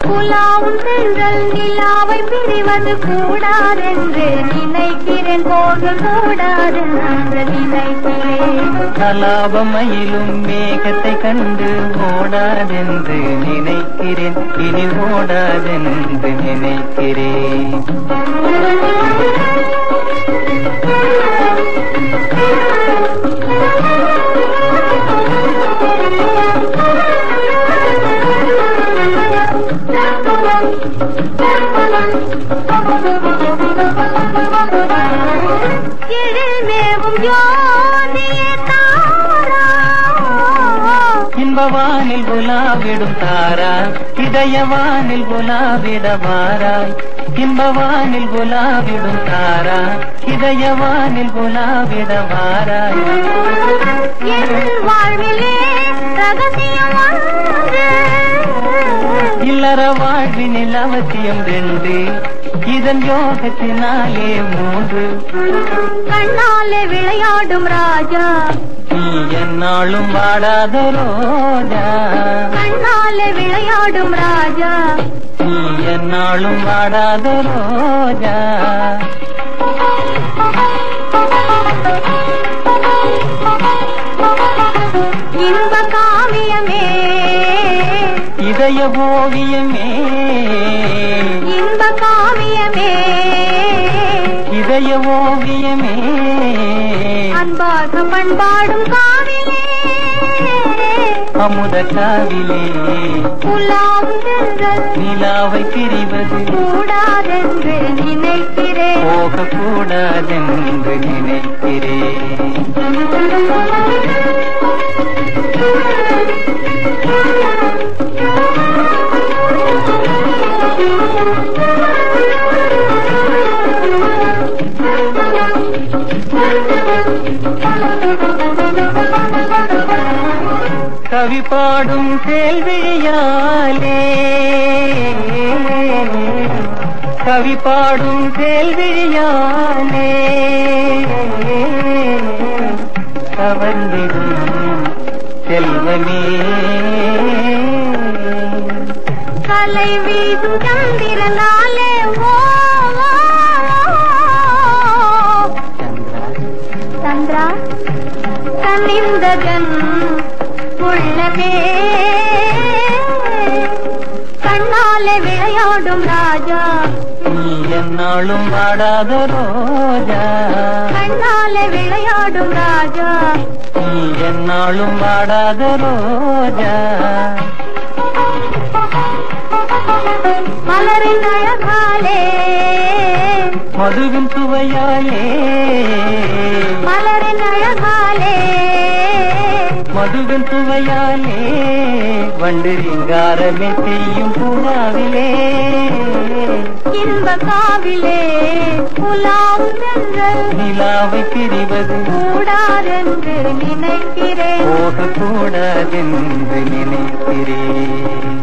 புலாவும் சென்றல் நிலாவை பிரிவது கூடாதென்று நினைக்கிறேன், போக கூடாதென்று நினைக்கிறேன். கலாபமயிலும் மேகத்தை கண்டு ஓடாதென்று நினைக்கிறேன், இனி ஓடாதென்று நினைக்கிறேன். இன்பவானில் குலாவிடும் தாரா, இதயவானில் குலாவிடவாராய். இன்பவானில் குலாவிடும் தாரா, இதயவானில் குலாவிடவாராய். வாழ்விலே இல்லற வாழ்வினில் அவசியம் 2, இதன் யோகத்தினாலே 3. கண்ணாலே விளையாடும் ராஜா, நீ என்னாலும் வாடாத ரோஜா. கண்ணாலே விளையாடும் ராஜா, நீ என்னாலும் வாடாத ரோஜா. இன்ப காவியமே இதய ஓவியமே, இன்ப காவியமே இதய ஓவியமே, அன்பாக பண்பாடும் காவிலே அமுத காவிலே புலாவும் சென்றல் நிலாவை பிரிவது கூடாதென்று நினைக்கிறேன், போக கூடாதென்று நினைக்கிறேன். கவி பாடும் கேள்வியாலே, கவி பாடும் கேள்வியாலே கவர்ந்திடும் செல்வமே. கலை வீசும் சந்திரனாலே சந்திரா கனிந்ததன் உள்ளமே. கண்ணாலே விளையாடும் ராஜா, நீ என்னாலும் வாடாத ரோஜா. கண்ணாலே விளையாடும் ராஜா, நீ என்னாலும் வாடாத ரோஜா. மலரின் அழகாலே மதுவின் சுவையாலே, மலரின் அழகாலே மதுவின் சுவையாலே வண்டு சிங்காரமே செய்யும் பூனாவிலே. இன்ப காவிலே புலாவும் சென்றல் நிலாவை பிரிவது கூடாதென்று நினைக்கிறேன், போக கூடாதென்று நினைக்கிறேன்.